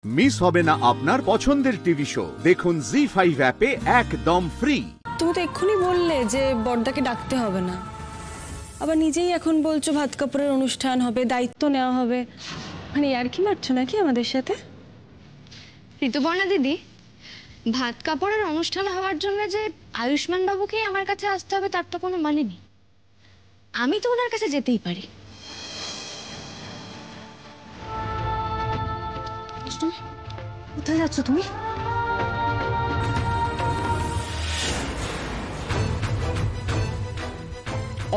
Miss হবে না আপনার পছন্দের টিভি শো। দেখুন জি5 অ্যাপে একদম ফ্রি। তুমি তো এক্ষুনি বললে যে বড়দাকে ডাকতে হবে না, আবার নিজেই এখন বলছো ভাত কাপড়ের অনুষ্ঠান হবে, দায়িত্ব নেওয়া হবে। মানে আর কি মারছো নাকি আমাদের সাথে? ঋতুপর্ণা দিদি, ভাত কাপড়ের অনুষ্ঠান হওয়ার জন্য যে আয়ুষ্মান বাবুকেই আমার কাছে আসতে হবে তার তো কোনো মানে নেই। আমি তো ওনার কাছে যেতেই পারি। কোথায় যাচ্ছ তুমি?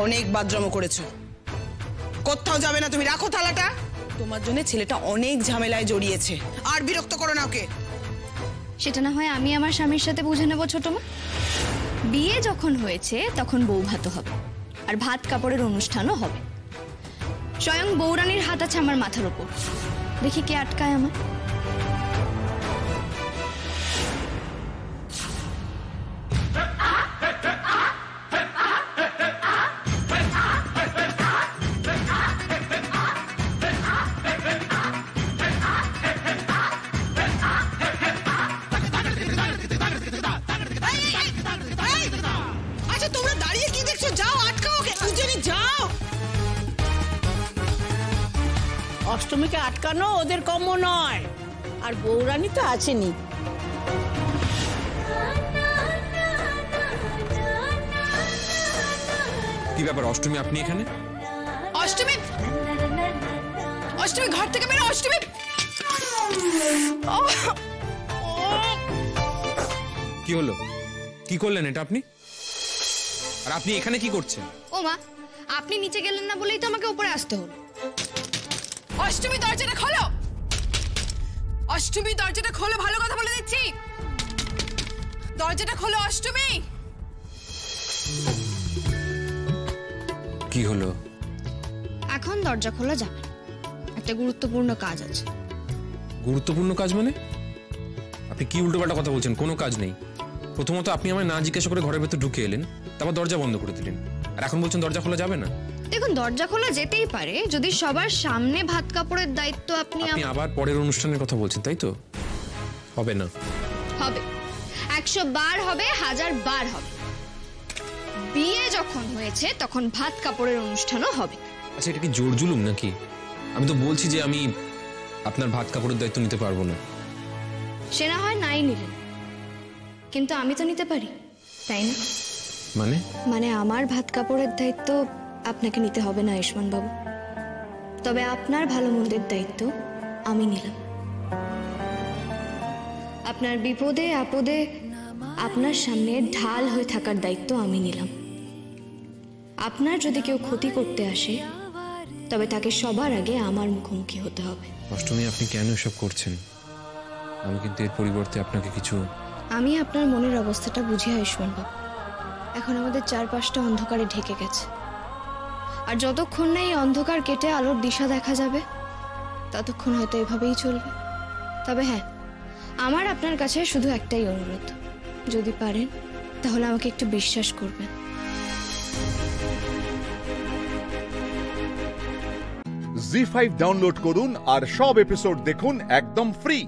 অনেক বাদরামো করেছো, কোথাও যাবে না তুমি। রাখো থালাটা। তোমার জন্য ছেলেটা অনেক ঝামেলায় জড়িয়েছে, আর বিরক্ত করো না ওকে। সেটা না হয় আমি আমার স্বামীর সাথে বুঝে নেবো ছোট মা। বিয়ে যখন হয়েছে তখন বউ ভাতও হবে, আর ভাত কাপড়ের অনুষ্ঠানও হবে। স্বয়ং বৌরানীর হাত আছে আমার মাথার উপর, দেখি কে আটকায় আমার। তোমরা দাঁড়িয়ে কি দেখছো? যাও, আটকাও ওকে। দুজনে যাও। অষ্টমীকে আটকানো ওদের কম্য নয়, আর বৌরানী তো আছেনি। কি ব্যাপার অষ্টমী, আপনি এখানে? অষ্টমী, অষ্টমী ঘর থেকে বেরো। অষ্টমী, কি হলো? কি করলেন এটা আপনি? আর আপনি এখানে কি করছেন? ও মা, আপনি নিচে গেলেন না বলেই তো আমাকে উপরে আসতে হলো। অষ্টমী দরজাটা খোলো। অষ্টমী দরজাটা খোলো, ভালো কথা বলে দিচ্ছি। দরজাটা খোলো অষ্টমী। কি হলো? এখন দরজা খোলা যাবে না, একটা গুরুত্বপূর্ণ কাজ আছে। গুরুত্বপূর্ণ কাজ মানে? আপনি কি উল্টোপাল্টা কথা বলছেন? কোনো কাজ নেই। প্রথমত আপনি আমায় না জিজ্ঞাসা করে ঘরের ভেতর ঢুকে এলেন, তারপর দরজা বন্ধ করে দিলেন, আর এখন বলছেন দরজা খোলা যাবে না। দেখুন, দরজা খোলা যেতেই পারে যদি সবার সামনে ভাত কাপড়ের দায়িত্ব আপনি আবার পরের অনুষ্ঠানের কথা বলছেন, তাই তো? হবে না। হবে, 100 বার হবে, 1000 বার হবে। বিয়ে যখন হয়েছে তখন ভাত কাপড়ের অনুষ্ঠানও হবে। আচ্ছা, এটা কি জোর জুলুম নাকি? আমি তো বলছি যে আমি আপনার ভাত কাপড়ের দায়িত্ব নিতে পারবো না। সে না হয় নাই নিলেন, কিন্তু আমি তো নিতে পারি, তাই না? মানে আমার ভাত কাপড়ের দায়িত্ব আপনাকে নিতে হবে না আয়ুষ্মান বাবু, তবে আপনার ভালো মন্দের দায়িত্ব আমি নিলাম। আপনার বিপদে আপদে আপনার সামনে ঢাল হয়ে থাকার দায়িত্ব আমি নিলাম। আপনার যদি কেউ ক্ষতি করতে আসে তবে তাকে সবার আগে আমার মুখোমুখি হতে হবে। অষ্টমী, আপনি কেন এসব করছেন? আমি কিন্তু এর পরিবর্তে আপনাকে কিছু... আমি আপনার মনের অবস্থাটা বুঝি আয়ুষ্মান বাবু। এখন আমাদের চারপাশটা অন্ধকারে ঢেকে গেছে, আর যতক্ষণ না এই অন্ধকার কেটে আলোর দিশা দেখা যাবে ততক্ষণ হয়তো এভাবেই চলবে। তবে হ্যাঁ, আমার আপনার কাছে শুধু একটাই অনুরোধ, যদি পারেন তাহলে আমাকে একটু বিশ্বাস করবেন। জি5 ডাউনলোড করুন আর সব এপিসোড দেখুন একদম ফ্রি।